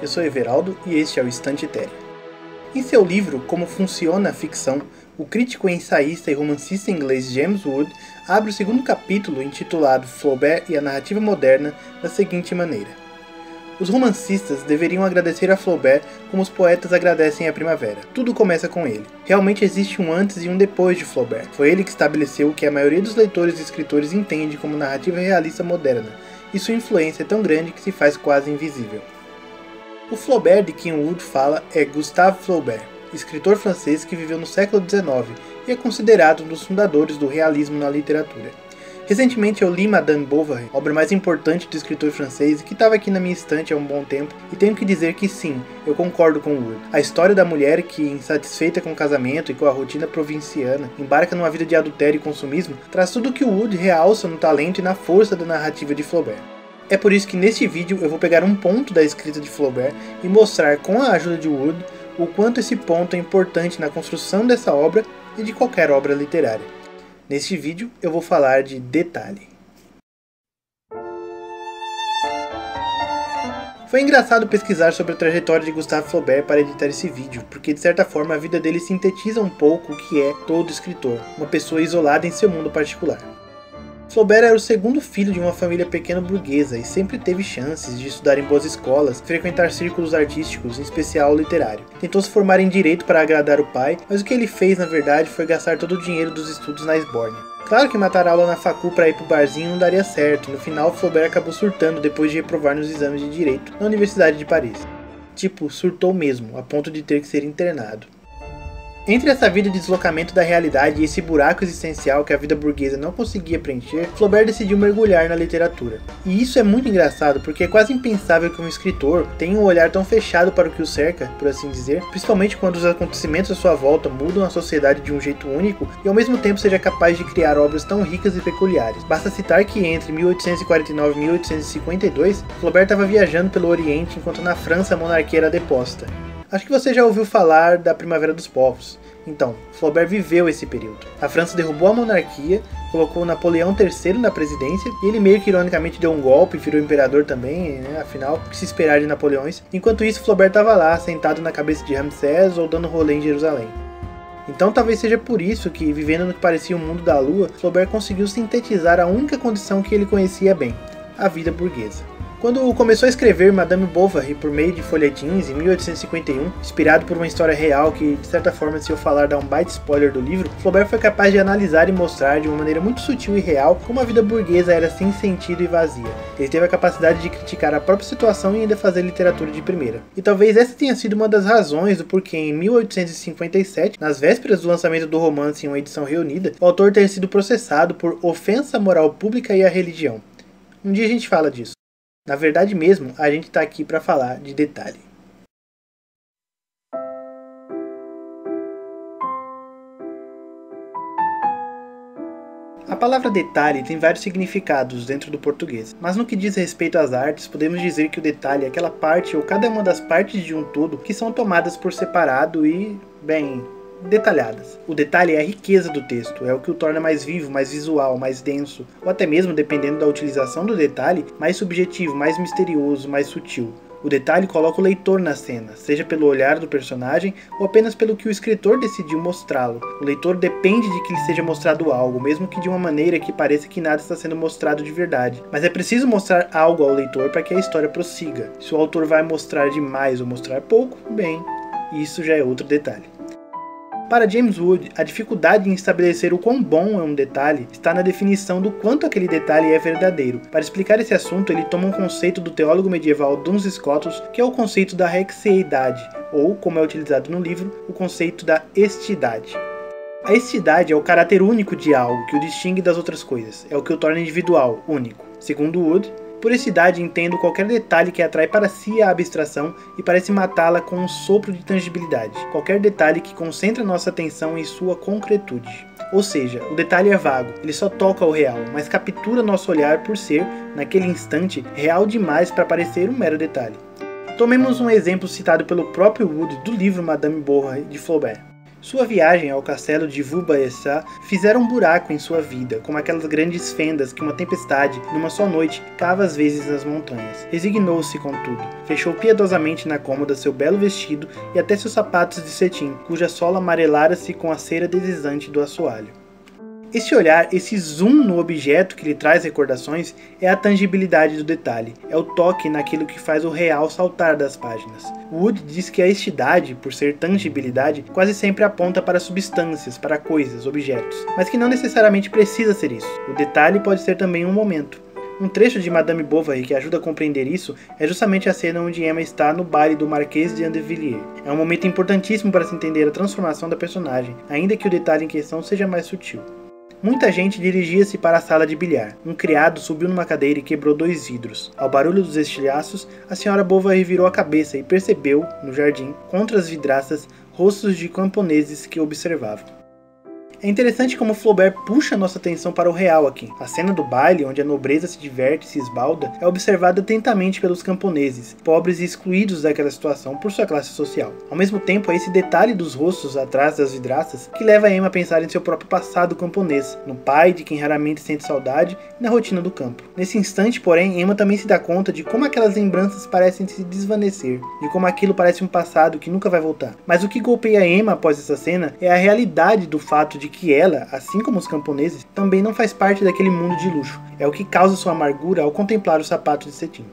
eu sou Everaldo e este é o Estante Téria. Em seu livro Como Funciona a Ficção, o crítico, ensaísta e romancista inglês James Wood abre o segundo capítulo intitulado Flaubert e a Narrativa Moderna da seguinte maneira: os romancistas deveriam agradecer a Flaubert como os poetas agradecem a primavera. Tudo começa com ele. Realmente existe um antes e um depois de Flaubert. Foi ele que estabeleceu o que a maioria dos leitores e escritores entende como narrativa realista moderna, e sua influência é tão grande que se faz quase invisível. O Flaubert de quem Wood fala é Gustave Flaubert, escritor francês que viveu no século XIX e é considerado um dos fundadores do realismo na literatura. Recentemente eu li Madame Bovary, obra mais importante do escritor francês e que estava aqui na minha estante há um bom tempo, e tenho que dizer que sim, eu concordo com Wood. A história da mulher que, insatisfeita com o casamento e com a rotina provinciana, embarca numa vida de adultério e consumismo, traz tudo o que Wood realça no talento e na força da narrativa de Flaubert. É por isso que neste vídeo eu vou pegar um ponto da escrita de Flaubert e mostrar com a ajuda de Wood o quanto esse ponto é importante na construção dessa obra e de qualquer obra literária. Neste vídeo eu vou falar de detalhe. Foi engraçado pesquisar sobre a trajetória de Gustave Flaubert para editar esse vídeo, porque de certa forma a vida dele sintetiza um pouco o que é todo escritor, uma pessoa isolada em seu mundo particular. Flaubert era o segundo filho de uma família pequeno-burguesa e sempre teve chances de estudar em boas escolas, frequentar círculos artísticos, em especial literário. Tentou se formar em direito para agradar o pai, mas o que ele fez na verdade foi gastar todo o dinheiro dos estudos na esbórnia. Claro que matar aula na facu para ir pro barzinho não daria certo, e no final Flaubert acabou surtando depois de reprovar nos exames de direito na Universidade de Paris. Tipo, surtou mesmo, a ponto de ter que ser internado. Entre essa vida de deslocamento da realidade e esse buraco existencial que a vida burguesa não conseguia preencher, Flaubert decidiu mergulhar na literatura. E isso é muito engraçado porque é quase impensável que um escritor tenha um olhar tão fechado para o que o cerca, por assim dizer, principalmente quando os acontecimentos à sua volta mudam a sociedade de um jeito único e ao mesmo tempo seja capaz de criar obras tão ricas e peculiares. Basta citar que entre 1849 e 1852, Flaubert estava viajando pelo Oriente enquanto na França a monarquia era deposta. Acho que você já ouviu falar da Primavera dos Povos. Então, Flaubert viveu esse período. A França derrubou a monarquia, colocou Napoleão III na presidência, e ele meio que ironicamente deu um golpe e virou imperador também, né? Afinal, o que se esperar de Napoleões? Enquanto isso, Flaubert estava lá, sentado na cabeça de Ramsés ou dando rolê em Jerusalém. Então talvez seja por isso que, vivendo no que parecia o mundo da lua, Flaubert conseguiu sintetizar a única condição que ele conhecia bem, a vida burguesa. Quando começou a escrever Madame Bovary por meio de folhetins em 1851, inspirado por uma história real que, de certa forma, se eu falar dá um baita spoiler do livro, Flaubert foi capaz de analisar e mostrar de uma maneira muito sutil e real como a vida burguesa era sem sentido e vazia. Ele teve a capacidade de criticar a própria situação e ainda fazer literatura de primeira. E talvez essa tenha sido uma das razões do porquê em 1857, nas vésperas do lançamento do romance em uma edição reunida, o autor ter sido processado por ofensa à moral pública e à religião. Um dia a gente fala disso. Na verdade mesmo, a gente está aqui para falar de detalhe. A palavra detalhe tem vários significados dentro do português, mas no que diz respeito às artes, podemos dizer que o detalhe é aquela parte ou cada uma das partes de um todo que são tomadas por separado e, bem, detalhadas. O detalhe é a riqueza do texto, é o que o torna mais vivo, mais visual, mais denso, ou até mesmo, dependendo da utilização do detalhe, mais subjetivo, mais misterioso, mais sutil. O detalhe coloca o leitor na cena, seja pelo olhar do personagem ou apenas pelo que o escritor decidiu mostrá-lo. O leitor depende de que lhe seja mostrado algo, mesmo que de uma maneira que pareça que nada está sendo mostrado de verdade. Mas é preciso mostrar algo ao leitor para que a história prossiga. Se o autor vai mostrar demais ou mostrar pouco, bem, isso já é outro detalhe. Para James Wood, a dificuldade em estabelecer o quão bom é um detalhe está na definição do quanto aquele detalhe é verdadeiro. Para explicar esse assunto, ele toma um conceito do teólogo medieval Duns Scotus, que é o conceito da rexeidade, ou, como é utilizado no livro, o conceito da estidade. A estidade é o caráter único de algo que o distingue das outras coisas, é o que o torna individual, único. Segundo Wood, por estidade entendo qualquer detalhe que atrai para si a abstração e parece matá-la com um sopro de tangibilidade. Qualquer detalhe que concentra nossa atenção em sua concretude. Ou seja, o detalhe é vago, ele só toca o real, mas captura nosso olhar por ser, naquele instante, real demais para parecer um mero detalhe. Tomemos um exemplo citado pelo próprio Wood do livro Madame Bovary de Flaubert. Sua viagem ao castelo de Vubaessa fizeram um buraco em sua vida, como aquelas grandes fendas que uma tempestade, numa só noite, cava às vezes nas montanhas. Resignou-se, contudo. Fechou piedosamente na cômoda seu belo vestido e até seus sapatos de cetim, cuja sola amarelara-se com a cera deslizante do assoalho. Esse olhar, esse zoom no objeto que lhe traz recordações, é a tangibilidade do detalhe, é o toque naquilo que faz o real saltar das páginas. Wood diz que a estidade, por ser tangibilidade, quase sempre aponta para substâncias, para coisas, objetos, mas que não necessariamente precisa ser isso. O detalhe pode ser também um momento. Um trecho de Madame Bovary que ajuda a compreender isso é justamente a cena onde Emma está no baile do Marquês de Andevilliers. É um momento importantíssimo para se entender a transformação da personagem, ainda que o detalhe em questão seja mais sutil. Muita gente dirigia-se para a sala de bilhar. Um criado subiu numa cadeira e quebrou 2 vidros. Ao barulho dos estilhaços, a senhora Bovary virou a cabeça e percebeu, no jardim, contra as vidraças, rostos de camponeses que observavam. É interessante como Flaubert puxa nossa atenção para o real aqui. A cena do baile, onde a nobreza se diverte e se esbalda, é observada atentamente pelos camponeses, pobres e excluídos daquela situação por sua classe social. Ao mesmo tempo, é esse detalhe dos rostos atrás das vidraças que leva Emma a pensar em seu próprio passado camponês, no pai de quem raramente sente saudade e na rotina do campo. Nesse instante, porém, Emma também se dá conta de como aquelas lembranças parecem se desvanecer, de como aquilo parece um passado que nunca vai voltar. Mas o que golpeia Emma após essa cena é a realidade do fato de que ela, assim como os camponeses, também não faz parte daquele mundo de luxo. É o que causa sua amargura ao contemplar o sapato de cetim.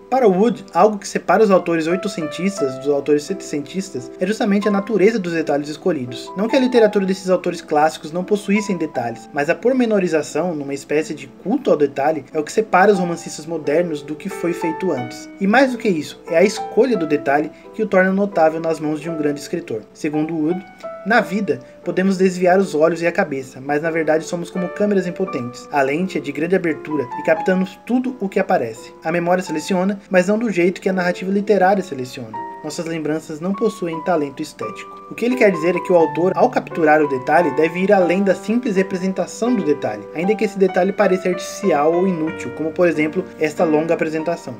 Para Wood, algo que separa os autores oitocentistas dos autores setecentistas é justamente a natureza dos detalhes escolhidos. Não que a literatura desses autores clássicos não possuíssem detalhes, mas a pormenorização, numa espécie de culto ao detalhe, é o que separa os romancistas modernos do que foi feito antes. E mais do que isso, é a escolha do detalhe que o torna notável nas mãos de um grande escritor. Segundo Wood, na vida, podemos desviar os olhos e a cabeça, mas na verdade somos como câmeras impotentes. A lente é de grande abertura e captamos tudo o que aparece. A memória seleciona, mas não do jeito que a narrativa literária seleciona. Nossas lembranças não possuem talento estético. O que ele quer dizer é que o autor, ao capturar o detalhe, deve ir além da simples representação do detalhe, ainda que esse detalhe pareça artificial ou inútil, como por exemplo, esta longa apresentação.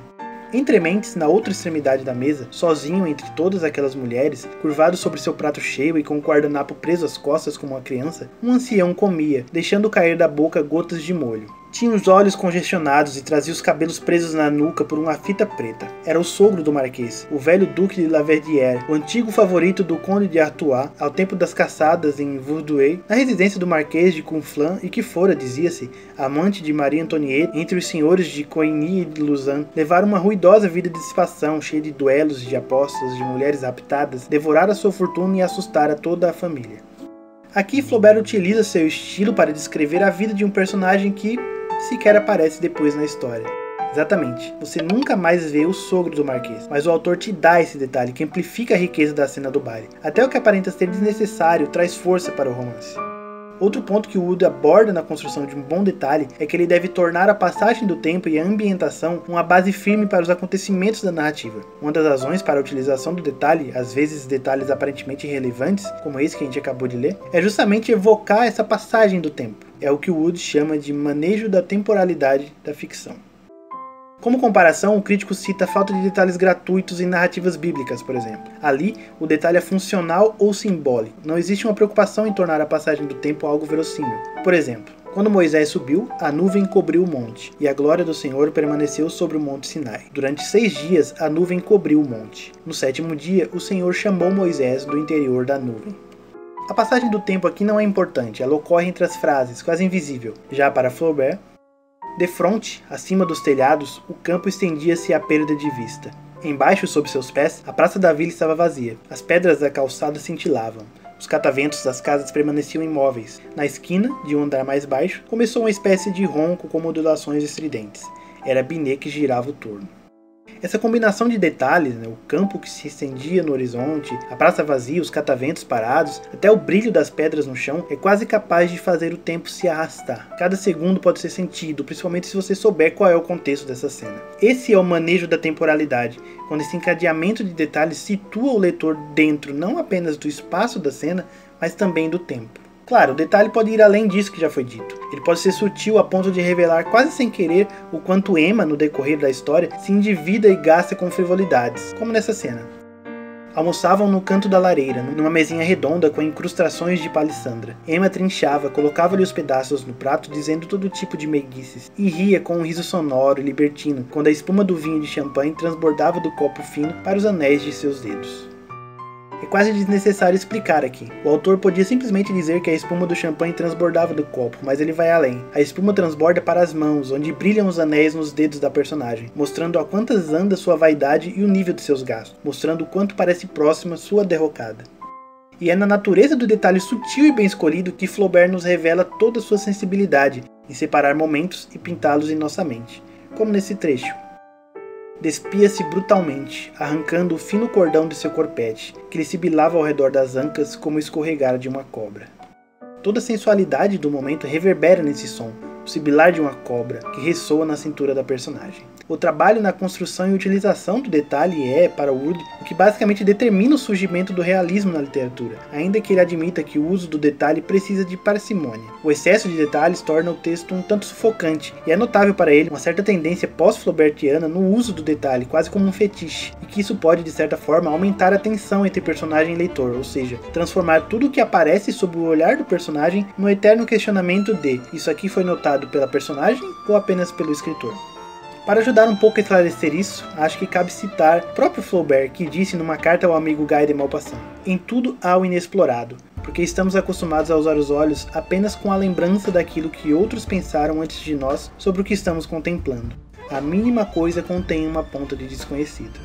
Entre mentes, na outra extremidade da mesa, sozinho entre todas aquelas mulheres, curvado sobre seu prato cheio e com o guardanapo preso às costas como uma criança, um ancião comia, deixando cair da boca gotas de molho. Tinha os olhos congestionados e trazia os cabelos presos na nuca por uma fita preta. Era o sogro do marquês, o velho duque de Laverdière, o antigo favorito do conde de Artois, ao tempo das caçadas em Vaudois, na residência do marquês de Conflans, e que fora, dizia-se, amante de Marie Antoniette, entre os senhores de Coigny e de Lausanne, levaram uma ruidosa vida de dissipação, cheia de duelos, de apostas, de mulheres raptadas, devoraram a sua fortuna e assustaram toda a família. Aqui Flaubert utiliza seu estilo para descrever a vida de um personagem que sequer aparece depois na história. Exatamente, você nunca mais vê o sogro do marquês, mas o autor te dá esse detalhe que amplifica a riqueza da cena do baile. Até o que aparenta ser desnecessário traz força para o romance. Outro ponto que o Wood aborda na construção de um bom detalhe é que ele deve tornar a passagem do tempo e a ambientação uma base firme para os acontecimentos da narrativa. Uma das razões para a utilização do detalhe, às vezes detalhes aparentemente irrelevantes, como esse que a gente acabou de ler, é justamente evocar essa passagem do tempo. É o que o Wood chama de manejo da temporalidade da ficção. Como comparação, o crítico cita a falta de detalhes gratuitos em narrativas bíblicas, por exemplo. Ali, o detalhe é funcional ou simbólico. Não existe uma preocupação em tornar a passagem do tempo algo verossímil. Por exemplo, quando Moisés subiu, a nuvem cobriu o monte, e a glória do Senhor permaneceu sobre o monte Sinai. Durante 6 dias, a nuvem cobriu o monte. No 7º dia, o Senhor chamou Moisés do interior da nuvem. A passagem do tempo aqui não é importante, ela ocorre entre as frases, quase invisível. Já para Flaubert, defronte, acima dos telhados, o campo estendia-se à perda de vista. Embaixo, sob seus pés, a praça da vila estava vazia. As pedras da calçada cintilavam. Os cataventos das casas permaneciam imóveis. Na esquina, de um andar mais baixo, começou uma espécie de ronco com modulações estridentes. Era Binet que girava o torno. Essa combinação de detalhes, o campo que se estendia no horizonte, a praça vazia, os cataventos parados, até o brilho das pedras no chão, é quase capaz de fazer o tempo se arrastar. Cada segundo pode ser sentido, principalmente se você souber qual é o contexto dessa cena. Esse é o manejo da temporalidade, quando esse encadeamento de detalhes situa o leitor dentro não apenas do espaço da cena, mas também do tempo. Claro, o detalhe pode ir além disso que já foi dito. Ele pode ser sutil a ponto de revelar quase sem querer o quanto Emma, no decorrer da história, se endivida e gasta com frivolidades, como nessa cena. Almoçavam no canto da lareira, numa mesinha redonda com incrustações de palissandra. Emma trinchava, colocava-lhe os pedaços no prato dizendo todo tipo de meiguices, e ria com um riso sonoro e libertino, quando a espuma do vinho de champanhe transbordava do copo fino para os anéis de seus dedos. É quase desnecessário explicar aqui. O autor podia simplesmente dizer que a espuma do champanhe transbordava do copo, mas ele vai além. A espuma transborda para as mãos, onde brilham os anéis nos dedos da personagem, mostrando a quantas anda sua vaidade e o nível de seus gastos, mostrando o quanto parece próxima sua derrocada. E é na natureza do detalhe sutil e bem escolhido que Flaubert nos revela toda a sua sensibilidade em separar momentos e pintá-los em nossa mente, como nesse trecho. Despia-se brutalmente, arrancando o fino cordão de seu corpete, que lhe sibilava ao redor das ancas como o escorregar de uma cobra. Toda a sensualidade do momento reverbera nesse som, o sibilar de uma cobra, que ressoa na cintura da personagem. O trabalho na construção e utilização do detalhe é, para Wood, o que basicamente determina o surgimento do realismo na literatura, ainda que ele admita que o uso do detalhe precisa de parcimônia. O excesso de detalhes torna o texto um tanto sufocante, e é notável para ele uma certa tendência pós-flaubertiana no uso do detalhe, quase como um fetiche, e que isso pode, de certa forma, aumentar a tensão entre personagem e leitor, ou seja, transformar tudo o que aparece sob o olhar do personagem no eterno questionamento de: isso aqui foi notado pela personagem ou apenas pelo escritor? Para ajudar um pouco a esclarecer isso, acho que cabe citar o próprio Flaubert, que disse numa carta ao amigo Guy de Maupassant: em tudo há o inexplorado, porque estamos acostumados a usar os olhos apenas com a lembrança daquilo que outros pensaram antes de nós sobre o que estamos contemplando. A mínima coisa contém uma ponta de desconhecido.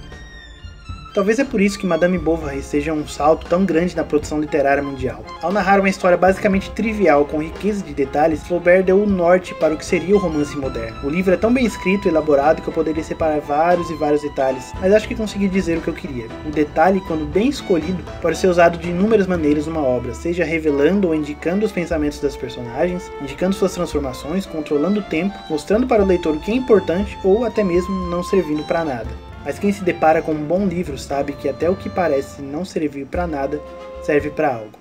Talvez é por isso que Madame Bovary seja um salto tão grande na produção literária mundial. Ao narrar uma história basicamente trivial com riqueza de detalhes, Flaubert deu o norte para o que seria o romance moderno. O livro é tão bem escrito e elaborado que eu poderia separar vários e vários detalhes, mas acho que consegui dizer o que eu queria. O detalhe, quando bem escolhido, pode ser usado de inúmeras maneiras numa obra, seja revelando ou indicando os pensamentos das personagens, indicando suas transformações, controlando o tempo, mostrando para o leitor o que é importante ou até mesmo não servindo para nada. Mas quem se depara com um bom livro sabe que até o que parece não servir para nada, serve para algo.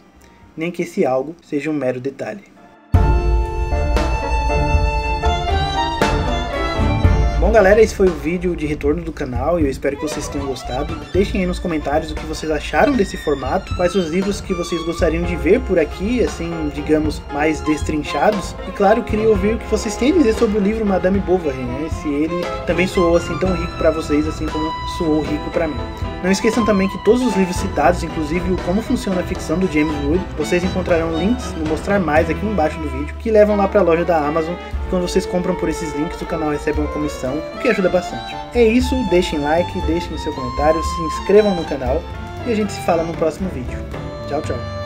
Nem que esse algo seja um mero detalhe. Bom galera, esse foi o vídeo de retorno do canal e eu espero que vocês tenham gostado. Deixem aí nos comentários o que vocês acharam desse formato, quais os livros que vocês gostariam de ver por aqui, assim, digamos, mais destrinchados. E claro, eu queria ouvir o que vocês têm a dizer sobre o livro Madame Bovary, né? Se ele também soou assim tão rico para vocês, assim como soou rico para mim. Não esqueçam também que todos os livros citados, inclusive o Como Funciona a Ficção do James Wood, vocês encontrarão links no Mostrar Mais aqui embaixo do vídeo, que levam lá para a loja da Amazon. E quando vocês compram por esses links, o canal recebe uma comissão, o que ajuda bastante. É isso, deixem like, deixem seu comentário, se inscrevam no canal e a gente se fala no próximo vídeo. Tchau, tchau.